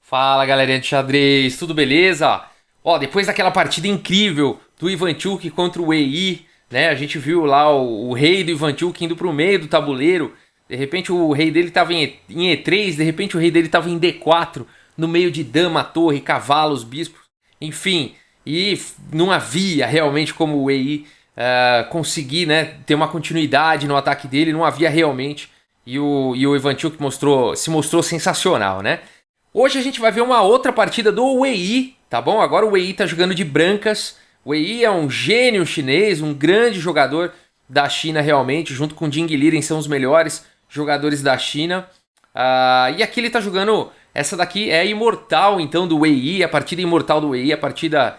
Fala, galerinha de xadrez, tudo beleza? Ó, depois daquela partida incrível do Ivanchuk contra o Wei, né? A gente viu lá o rei do Ivanchuk indo pro meio do tabuleiro. De repente o rei dele tava em E3, de repente o rei dele tava em D4, no meio de dama, torre, cavalos, bispos, enfim. E não havia realmente como o Wei conseguir, né, ter uma continuidade no ataque dele, não havia realmente. E o Ivanchuk se mostrou sensacional, né? Hoje a gente vai ver uma outra partida do Wei, tá bom? Agora o Wei tá jogando de brancas. O Wei é um gênio chinês, um grande jogador da China realmente, junto com Jing Liren, são os melhores jogadores da China. E aqui ele tá jogando, essa daqui é a imortal então do Wei, a partida imortal do Wei, a partida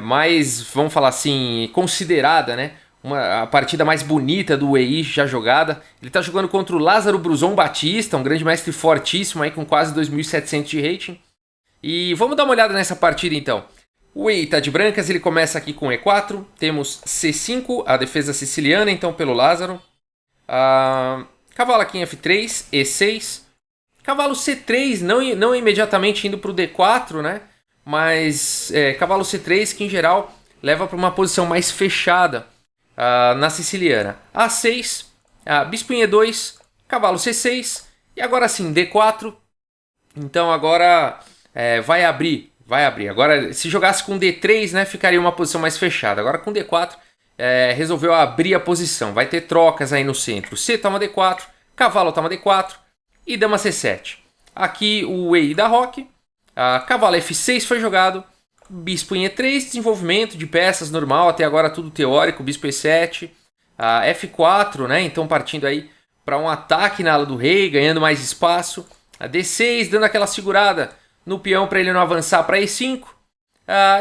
mais, vamos falar assim, considerada, né? A partida mais bonita do Wei já jogada. Ele tá jogando contra o Lázaro Bruzon Batista, um grande mestre fortíssimo aí com quase 2.700 de rating. E vamos dar uma olhada nessa partida então. O Wei tá de brancas, ele começa aqui com E4, temos C5, a defesa siciliana então pelo Lázaro. Cavalo aqui em F3, E6. Cavalo C3, não imediatamente indo para o D4, né? Mas cavalo C3 que em geral leva para uma posição mais fechada. Na siciliana. A6, bispo em E2, cavalo C6, e agora sim, D4. Então agora vai abrir. Agora, se jogasse com D3, né, ficaria uma posição mais fechada. Agora com D4, resolveu abrir a posição. Vai ter trocas aí no centro. C toma D4, cavalo toma D4 e dama C7. Aqui o Wei da Roque. Cavalo F6 foi jogado. Bispo em E3, desenvolvimento de peças normal, até agora tudo teórico, bispo E7, F4, né? Então partindo aí para um ataque na ala do rei, ganhando mais espaço, a D6, dando aquela segurada no peão para ele não avançar para E5,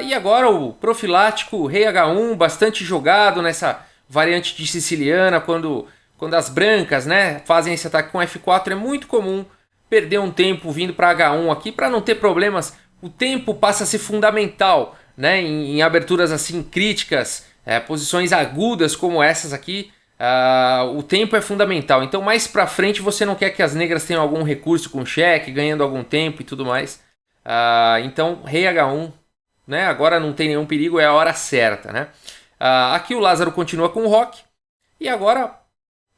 e agora o profilático rei H1, bastante jogado nessa variante de siciliana, quando as brancas, né, fazem esse ataque com F4, é muito comum perder um tempo vindo para H1 aqui, para não ter problemas. O tempo passa a ser fundamental, né, em aberturas assim críticas, posições agudas como essas aqui, o tempo é fundamental. Então mais pra frente você não quer que as negras tenham algum recurso com cheque, ganhando algum tempo e tudo mais. Então rei H1, né, agora não tem nenhum perigo, é a hora certa, né. Aqui o Lázaro continua com o roque, e agora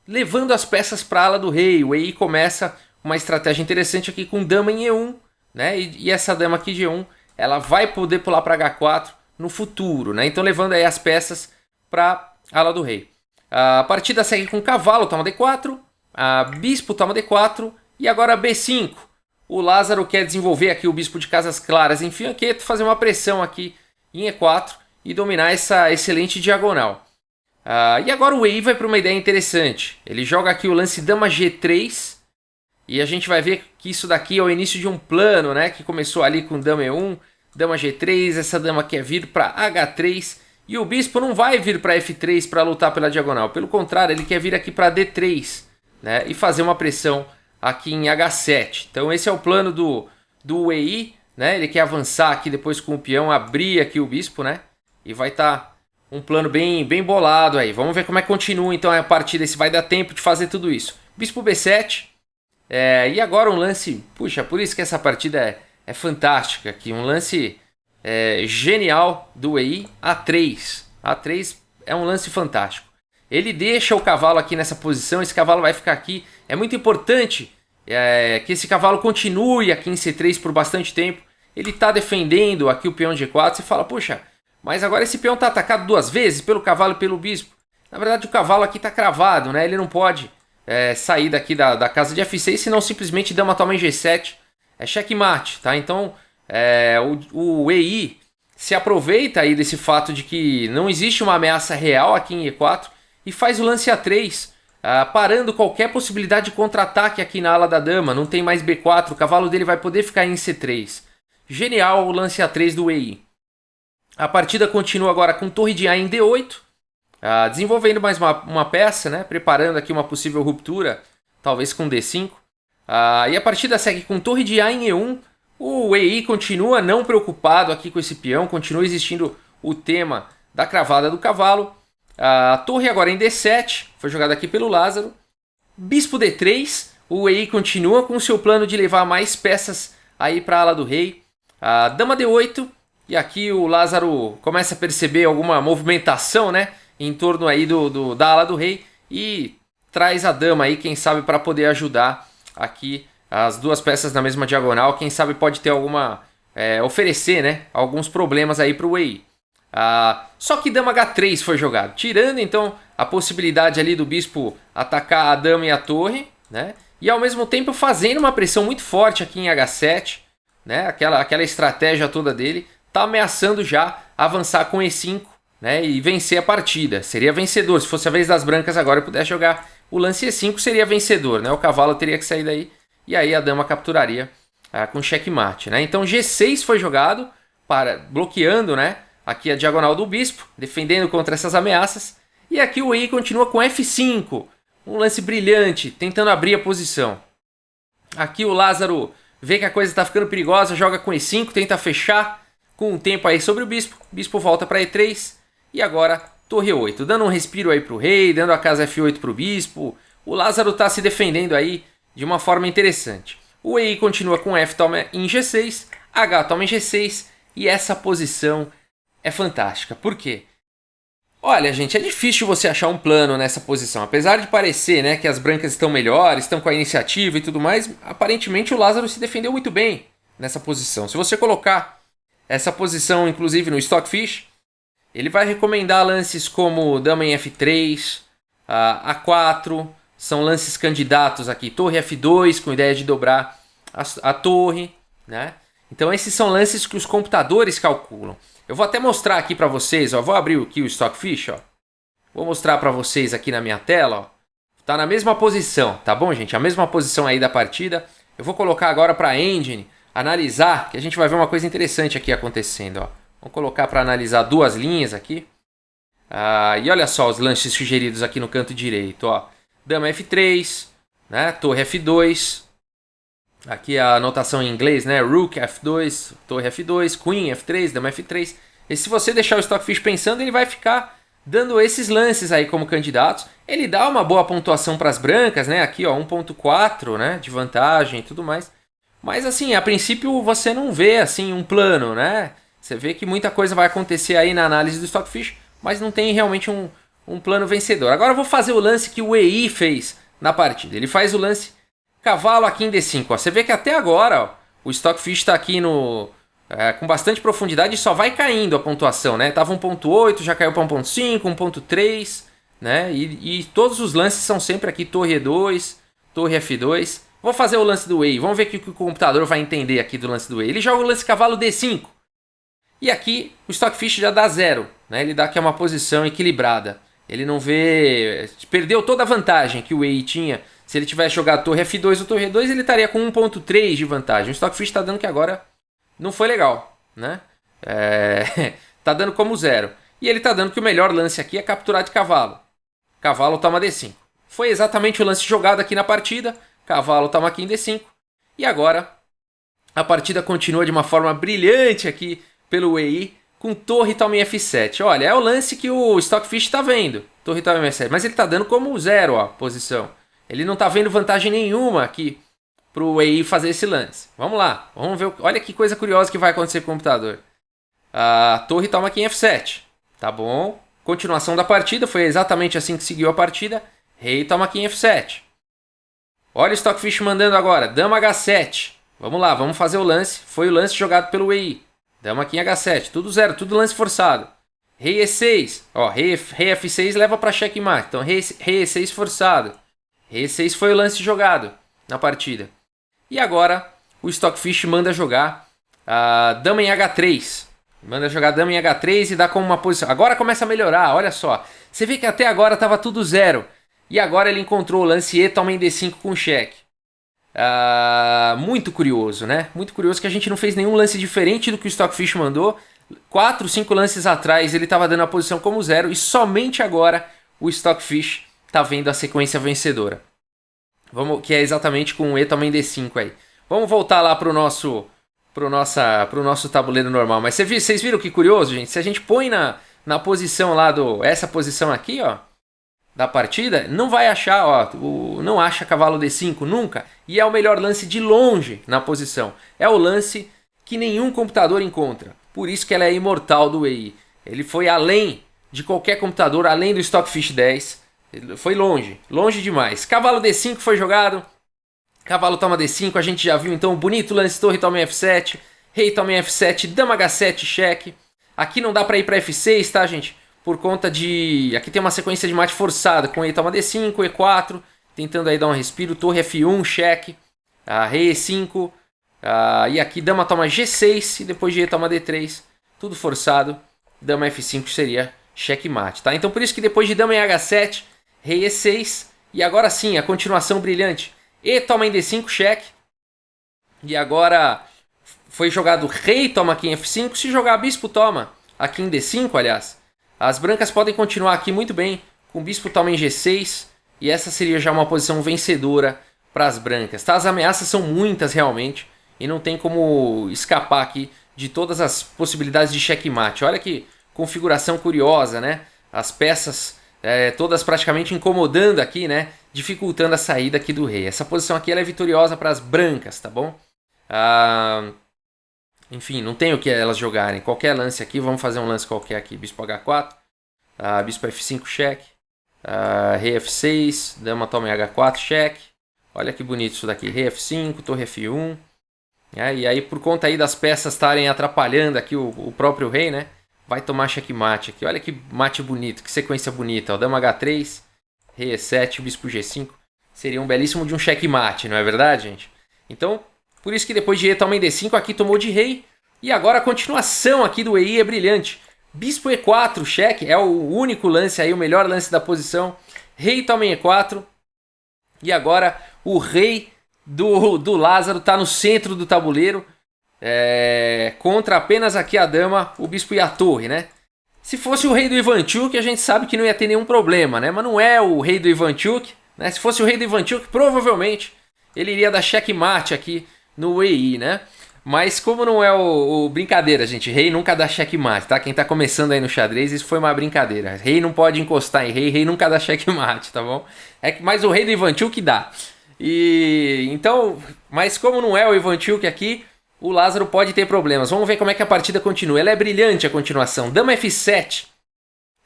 levando as peças para a ala do rei. O Wei começa uma estratégia interessante aqui com dama em E1. Né? E essa dama aqui de E1, ela vai poder pular para H4 no futuro, né? Então levando aí as peças para a ala do rei. A partida segue com cavalo, toma D4, bispo toma D4 e agora B5. O Lázaro quer desenvolver aqui o bispo de casas claras em fianqueto, fazer uma pressão aqui em E4 e dominar essa excelente diagonal. E agora o Wei vai para uma ideia interessante. Ele joga aqui o lance dama G3. E a gente vai ver que isso daqui é o início de um plano, né? Que começou ali com dama E1, dama G3, essa dama quer vir para H3. E o bispo não vai vir para F3 para lutar pela diagonal. Pelo contrário, ele quer vir aqui para D3, né? E fazer uma pressão aqui em H7. Então esse é o plano do Wei, né? Ele quer avançar aqui depois com o peão, abrir aqui o bispo, né? E vai estar um plano bem bolado aí. Vamos ver como é que continua então a partida, se vai dar tempo de fazer tudo isso. Bispo B7. E agora um lance, puxa, por isso que essa partida é fantástica aqui, um lance genial do Wei, A3. A3 é um lance fantástico. Ele deixa o cavalo aqui nessa posição, esse cavalo vai ficar aqui. É muito importante que esse cavalo continue aqui em C3 por bastante tempo. Ele está defendendo aqui o peão G4, você fala, puxa, mas agora esse peão está atacado duas vezes, pelo cavalo e pelo bispo. Na verdade o cavalo aqui está cravado, né? Ele não pode sair daqui da casa de F6, senão simplesmente dama toma em G7, checkmate, tá? Então o Wei se aproveita aí desse fato de que não existe uma ameaça real aqui em E4 e faz o lance A3, parando qualquer possibilidade de contra-ataque aqui na ala da dama. Não tem mais B4, o cavalo dele vai poder ficar em C3. Genial o lance A3 do Wei. A partida continua agora com torre de A em D8. Desenvolvendo mais uma peça, né? Preparando aqui uma possível ruptura, talvez com D5. E a partida segue com torre de A em E1. O Wei continua não preocupado aqui com esse peão, continua existindo o tema da cravada do cavalo. A torre agora em D7, foi jogada aqui pelo Lázaro. Bispo D3, o Wei continua com o seu plano de levar mais peças aí para a ala do rei. A dama D8, e aqui o Lázaro começa a perceber alguma movimentação, né, em torno aí da ala do rei, e traz a dama aí, quem sabe, para poder ajudar aqui as duas peças na mesma diagonal. Quem sabe pode ter alguma... oferecer, né, alguns problemas aí para o Wei. Só que dama H3 foi jogado, tirando então a possibilidade ali do bispo atacar a dama e a torre, né, e ao mesmo tempo fazendo uma pressão muito forte aqui em H7, né, aquela estratégia toda dele, tá ameaçando já avançar com E5, né, e vencer a partida. Seria vencedor, se fosse a vez das brancas agora e pudesse jogar o lance E5, seria vencedor, né, o cavalo teria que sair daí, e aí a dama capturaria com checkmate, né. Então G6 foi jogado, bloqueando, né, aqui a diagonal do bispo, defendendo contra essas ameaças. E aqui o Wei continua com F5, um lance brilhante, tentando abrir a posição. Aqui o Lázaro vê que a coisa está ficando perigosa, joga com E5, tenta fechar com um tempo aí sobre o bispo volta para E3, e agora torre 8, dando um respiro aí para o rei, dando a casa F8 para o bispo. O Lázaro está se defendendo aí de uma forma interessante. O Wei continua com F toma em G6, H toma em G6, e essa posição é fantástica. Por quê? Olha, gente, é difícil você achar um plano nessa posição. Apesar de parecer, né, que as brancas estão melhores, estão com a iniciativa e tudo mais, aparentemente o Lázaro se defendeu muito bem nessa posição. Se você colocar essa posição, inclusive, no Stockfish, ele vai recomendar lances como dama em F3, A4, são lances candidatos aqui. Torre F2, com ideia de dobrar a torre, né? Então esses são lances que os computadores calculam. Eu vou até mostrar aqui para vocês, ó, vou abrir aqui o Stockfish, ó. Vou mostrar para vocês aqui na minha tela, ó. Tá na mesma posição, tá bom, gente? A mesma posição aí da partida. Eu vou colocar agora para a Engine analisar, que a gente vai ver uma coisa interessante aqui acontecendo, ó. Vamos colocar para analisar duas linhas aqui. E olha só os lances sugeridos aqui no canto direito, ó. Dama F3, né? Torre F2. Aqui a anotação em inglês, né? Rook F2, Torre F2, Queen F3, Dama F3. E se você deixar o Stockfish pensando, ele vai ficar dando esses lances aí como candidatos. Ele dá uma boa pontuação para as brancas, né? Aqui, ó, 1.4, né? De vantagem e tudo mais. Mas assim, a princípio você não vê assim um plano, né? Você vê que muita coisa vai acontecer aí na análise do Stockfish, mas não tem realmente um plano vencedor. Agora eu vou fazer o lance que o Wei fez na partida. Ele faz o lance cavalo aqui em D5. Ó. Você vê que até agora, ó, o Stockfish está aqui com bastante profundidade e só vai caindo a pontuação, né? Tava 1.8, já caiu para 1.5, 1.3, né? E todos os lances são sempre aqui torre E2, torre F2. Vou fazer o lance do Wei. Vamos ver o que o computador vai entender aqui do lance do Wei. Ele joga o lance cavalo D5. E aqui o Stockfish já dá 0, né? Ele dá aqui uma posição equilibrada. Ele não vê... Perdeu toda a vantagem que o Wei tinha. Se ele tivesse jogado torre F2 ou torre E2, ele estaria com 1.3 de vantagem. O Stockfish está dando que agora não foi legal, né? Tá dando como 0. E ele tá dando que o melhor lance aqui é capturar de cavalo. Cavalo toma D5. Foi exatamente o lance jogado aqui na partida. Cavalo toma aqui em D5. E agora a partida continua de uma forma brilhante aqui pelo Wei, com torre toma em F7. Olha, é o lance que o Stockfish está vendo. Torre toma em F7. Mas ele está dando como 0 a posição. Ele não está vendo vantagem nenhuma aqui para o Wei fazer esse lance. Vamos lá. Vamos ver. Olha que coisa curiosa que vai acontecer com o computador. A torre toma aqui em F7. Tá bom. Continuação da partida. Foi exatamente assim que seguiu a partida. Rei toma aqui em F7. Olha o Stockfish mandando agora. Dama H7. Vamos lá. Vamos fazer o lance. Foi o lance jogado pelo Wei. Dama aqui em H7. Tudo 0. Tudo lance forçado. Rei E6. Ó, rei F6 leva para checkmate. Então rei E6 forçado. Rei E6 foi o lance jogado na partida. E agora o Stockfish manda jogar a dama em H3. Manda jogar dama em H3 e dá como uma posição. Agora começa a melhorar, olha só. Você vê que até agora estava tudo 0. E agora ele encontrou o lance E toma em D5 com cheque. Muito curioso, né? Muito curioso que a gente não fez nenhum lance diferente do que o Stockfish mandou. 4, 5 lances atrás ele estava dando a posição como 0. E somente agora o Stockfish está vendo a sequência vencedora. Que é exatamente com o E toma em D5 aí. Vamos voltar lá pro nosso tabuleiro normal. Mas vocês viram que curioso, gente? Se a gente põe na posição lá essa posição aqui, ó. da partida, não vai achar, ó, não acha cavalo D5 nunca, e é o melhor lance de longe na posição. É o lance que nenhum computador encontra. Por isso que ela é imortal do EI. Ele foi além de qualquer computador, além do Stockfish 10. Ele foi longe, longe demais. Cavalo D5 foi jogado. Cavalo toma D5, a gente já viu então o bonito lance torre toma em F7. Rei toma em F7, dama H7, cheque. Aqui não dá para ir para F6, tá, gente? Por conta de... Aqui tem uma sequência de mate forçada, com rei toma D5, E4, tentando aí dar um respiro, torre F1, cheque, rei E5, e aqui dama toma G6, e depois de rei toma D3, tudo forçado, dama F5 seria checkmate, tá? Então por isso que depois de dama em H7, rei E6, e agora sim, a continuação brilhante, E toma em D5, cheque, e agora foi jogado rei toma aqui em F5, se jogar bispo toma aqui em D5, aliás, as brancas podem continuar aqui muito bem, com bispo toma em G6, e essa seria já uma posição vencedora para as brancas. Tá? As ameaças são muitas realmente, e não tem como escapar aqui de todas as possibilidades de checkmate. Olha que configuração curiosa, né? As peças todas praticamente incomodando aqui, né? Dificultando a saída aqui do rei. Essa posição aqui ela é vitoriosa para as brancas, tá bom? Enfim, não tem o que elas jogarem. Qualquer lance aqui, vamos fazer um lance qualquer aqui. Bispo H4, bispo F5, cheque. Rei F6, dama toma em H4, cheque. Olha que bonito isso daqui. Rei F5, torre F1. E aí, por conta aí das peças estarem atrapalhando aqui o próprio rei, né? Vai tomar checkmate aqui. Olha que mate bonito, que sequência bonita. Ó, dama H3, rei E7, bispo G5. Seria um belíssimo de um checkmate, não é verdade, gente? Então... Por isso que depois de rei toma em D5, aqui tomou de rei. E agora a continuação aqui do EI é brilhante. Bispo E4, cheque, é o único lance aí, o melhor lance da posição. Rei toma em E4. E agora o rei do Lázaro está no centro do tabuleiro. Contra apenas aqui a dama, o bispo e a torre, né? Se fosse o rei do Ivanchuk, a gente sabe que não ia ter nenhum problema, né? Mas não é o rei do Ivanchuk, né? Se fosse o rei do Ivanchuk, provavelmente ele iria dar checkmate aqui no EI, né? Mas como não é o brincadeira, gente, rei nunca dá checkmate, tá? Quem tá começando aí no xadrez, isso foi uma brincadeira. Rei não pode encostar em rei, rei nunca dá checkmate, tá bom? Mas o rei do Ivanchuk dá. E então, mas como não é o Ivanchuk aqui, o Lázaro pode ter problemas. Vamos ver como é que a partida continua. Ela é brilhante a continuação. Dama F7.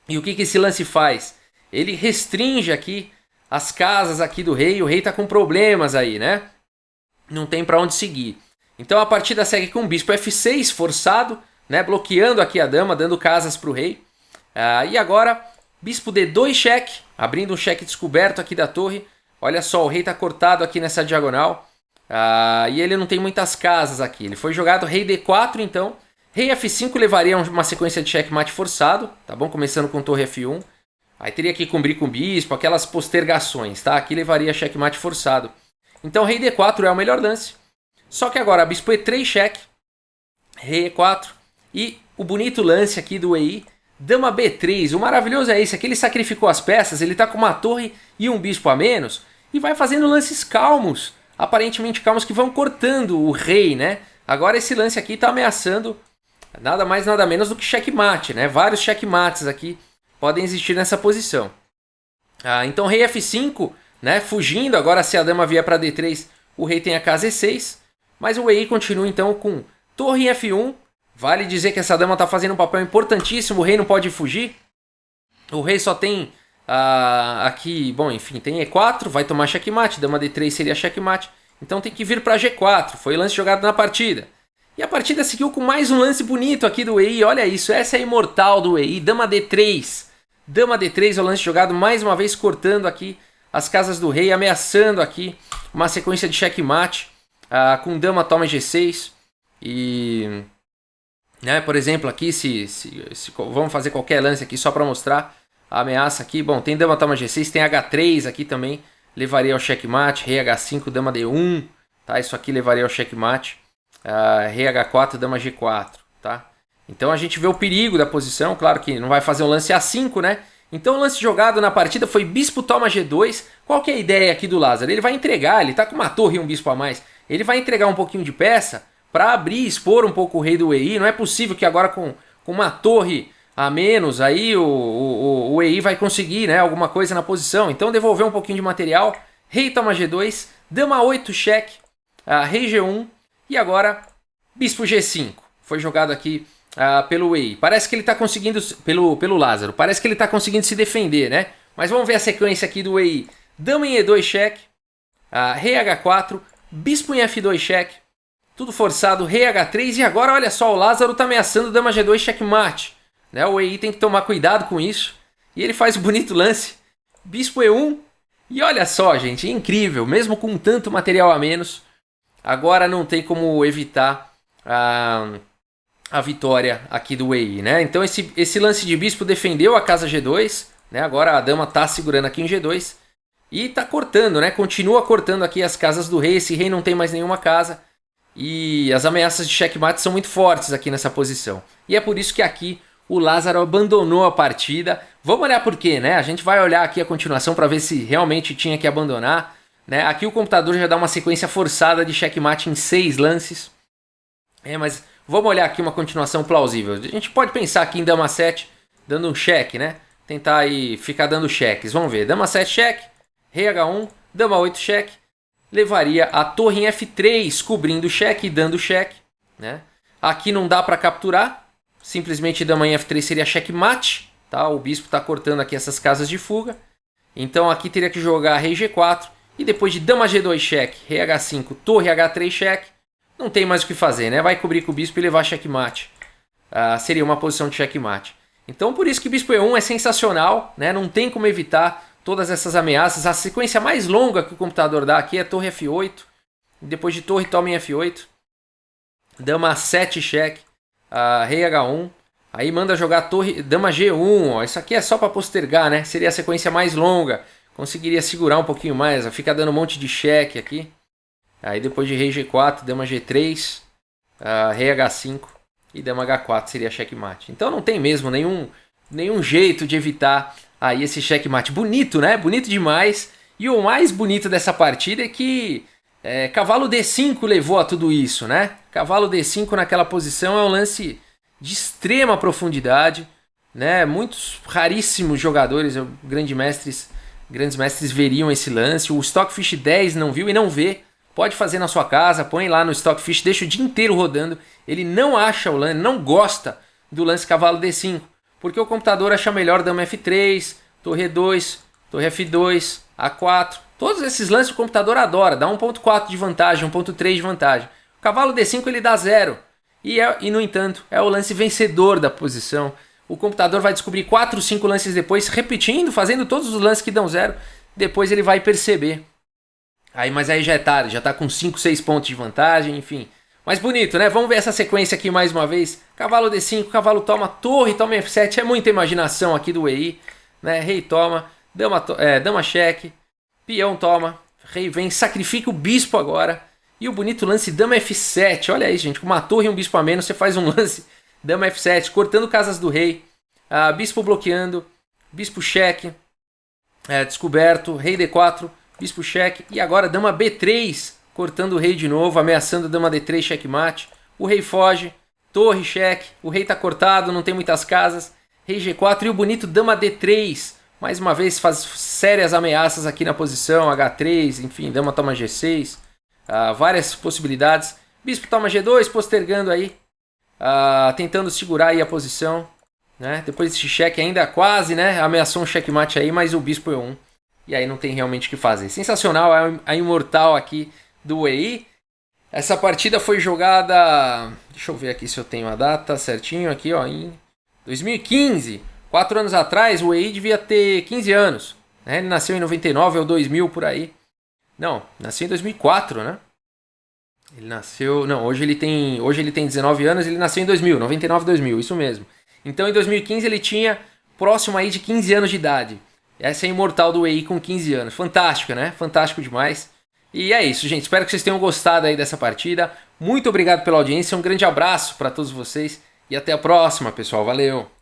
E o que esse lance faz? Ele restringe aqui as casas aqui do rei. O rei tá com problemas aí, né? Não tem para onde seguir. Então a partida segue com o bispo F6 forçado, né, bloqueando aqui a dama, dando casas para o rei. E agora, bispo D2 cheque, abrindo um cheque descoberto aqui da torre. Olha só, o rei está cortado aqui nessa diagonal. E ele não tem muitas casas aqui. Ele foi jogado rei D4, então. Rei F5 levaria uma sequência de checkmate forçado, tá bom? Começando com torre F1. Aí teria que cumprir com o bispo, aquelas postergações, tá? Aqui levaria checkmate forçado. Então rei D4 é o melhor lance. Só que agora bispo E3 cheque, rei E4 e o bonito lance aqui do EI, dama B3. O maravilhoso é esse, aqui ele sacrificou as peças, ele está com uma torre e um bispo a menos e vai fazendo lances calmos, aparentemente calmos, que vão cortando o rei, né? Agora esse lance aqui está ameaçando nada mais nada menos do que checkmate, né? Vários checkmates aqui podem existir nessa posição. Então rei F5, né? Fugindo, agora se a dama vier para D3, o rei tem a casa E6. Mas o EI continua então com torre F1. Vale dizer que essa dama está fazendo um papel importantíssimo. O rei não pode fugir. O rei só tem aqui, bom, enfim, tem E4. Vai tomar checkmate. Dama D3 seria checkmate. Então tem que vir para G4. Foi o lance jogado na partida. E a partida seguiu com mais um lance bonito aqui do EI. Olha isso, essa é a imortal do EI. Dama D3. Dama D3 é o lance jogado mais uma vez, cortando aqui as casas do rei. Ameaçando aqui uma sequência de checkmate. Com dama toma G6 e, né, por exemplo, aqui vamos fazer qualquer lance aqui só para mostrar a ameaça aqui. Bom, tem dama toma G6, tem H3 aqui também, levaria ao checkmate. Rei H5, dama D1, tá? Isso aqui levaria ao checkmate. Rei H4, dama G4, tá? Então a gente vê o perigo da posição. Claro que não vai fazer um lance A5, né? Então o lance jogado na partida foi bispo toma G2. Qual que é a ideia aqui do Lázaro? Ele vai entregar, ele tá com uma torre e um bispo a mais. Ele vai entregar um pouquinho de peça para abrir e expor um pouco o rei do EI. Não é possível que agora com uma torre a menos, aí o Wei vai conseguir, né, alguma coisa na posição. Então devolveu um pouquinho de material. Rei toma G2, dama 8 cheque, rei G1 e agora bispo G5. Foi jogado aqui pelo Wei. Parece que ele está conseguindo, pelo Lázaro, parece que ele está conseguindo se defender, né? Mas vamos ver a sequência aqui do Wei. Dama em E2 cheque, rei H4, bispo em F2 cheque, tudo forçado, rei H3 e agora olha só, o Lázaro está ameaçando dama G2 checkmate. Né? O Wei tem que tomar cuidado com isso. E ele faz um bonito lance, bispo E1 e olha só, gente, incrível, mesmo com tanto material a menos, agora não tem como evitar a vitória aqui do Wei, né? Então esse lance de bispo defendeu a casa G2, né? Agora a dama tá segurando aqui em G2 e tá cortando, né? Continua cortando aqui as casas do rei. Esse rei não tem mais nenhuma casa e as ameaças de checkmate são muito fortes aqui nessa posição. E é por isso que aqui o Lázaro abandonou a partida. Vamos olhar por quê, né? A gente vai olhar aqui a continuação para ver se realmente tinha que abandonar, né? Aqui o computador já dá uma sequência forçada de checkmate em 6 lances. Mas vamos olhar aqui uma continuação plausível. A gente pode pensar aqui em dama 7 dando um cheque, né? Tentar aí ficar dando cheques. Vamos ver. Dama 7 cheque, rei H1, dama 8 cheque. Levaria a torre em F3 cobrindo o cheque e dando cheque, né? Aqui não dá para capturar. Simplesmente dama em F3 seria checkmate, tá? O bispo está cortando aqui essas casas de fuga. Então aqui teria que jogar rei G4 e depois de dama G2 cheque, rei H5, torre H3 cheque. Não tem mais o que fazer, né? Vai cobrir com o bispo e levar checkmate. Seria uma posição de checkmate. Então por isso que bispo E1 é sensacional, né? Não tem como evitar todas essas ameaças. A sequência mais longa que o computador dá aqui é torre F8. Depois de torre toma em F8. Dama 7 cheque. Rei H1, aí manda jogar torre, dama G1, ó. Isso aqui é só para postergar, né? Seria a sequência mais longa, conseguiria segurar um pouquinho mais, ó. Fica dando um monte de cheque aqui. Aí depois de rei G4, dama G3, rei H5 e dama H4 seria checkmate. Então não tem mesmo nenhum jeito de evitar aí esse checkmate. Bonito, né? Bonito demais. E o mais bonito dessa partida é que cavalo D5 levou a tudo isso, né? Cavalo D5 naquela posição é um lance de extrema profundidade, né? Muitos raríssimos jogadores, grandes mestres veriam esse lance. O Stockfish 10 não viu e não vê. Pode fazer na sua casa, põe lá no Stockfish, deixa o dia inteiro rodando. Ele não acha o lance, não gosta do lance cavalo D5, porque o computador acha melhor dama F3, torre E2, torre F2, A4. Todos esses lances o computador adora, dá 1.4 de vantagem, 1.3 de vantagem. O cavalo D5 ele dá 0. E no entanto, é o lance vencedor da posição. O computador vai descobrir 4 ou 5 lances depois, repetindo, fazendo todos os lances que dão 0. Depois ele vai perceber. Mas aí já é tarde, já está com 5, 6 pontos de vantagem, enfim. Mas bonito, né? Vamos ver essa sequência aqui mais uma vez. Cavalo D5, cavalo toma, torre toma F7. É muita imaginação aqui do Wei, né? Rei toma, dama cheque, peão toma, rei vem, sacrifica o bispo agora. E o bonito lance dama F7. Olha aí, gente, com uma torre e um bispo a menos, você faz um lance dama F7, cortando casas do rei. Bispo bloqueando, bispo cheque, descoberto, rei D4, bispo cheque. E agora dama B3, cortando o rei de novo, ameaçando dama D3 checkmate. O rei foge, torre cheque, o rei tá cortado, não tem muitas casas. Rei G4 e o bonito dama D3. Mais uma vez faz sérias ameaças aqui na posição, H3, enfim, dama toma G6. Várias possibilidades. Bispo toma G2, postergando aí, tentando segurar aí a posição, né? Depois desse cheque ainda quase, né? Ameaçou um checkmate aí, mas o bispo é 1. E aí não tem realmente o que fazer. Sensacional a imortal aqui do Wei. Essa partida foi jogada, deixa eu ver aqui se eu tenho a data certinho aqui, ó, em 2015. 4 anos atrás o Wei devia ter 15 anos, né? Ele nasceu em 99 ou 2000 por aí. Não, nasceu em 2004, né? Ele nasceu... Não, hoje ele tem 19 anos, ele nasceu em 2000, 99, 2000, isso mesmo. Então em 2015 ele tinha próximo aí de 15 anos de idade. Essa é a imortal do Wei com 15 anos. Fantástica, né? Fantástico demais. E é isso, gente. Espero que vocês tenham gostado aí dessa partida. Muito obrigado pela audiência, um grande abraço para todos vocês. E até a próxima, pessoal. Valeu!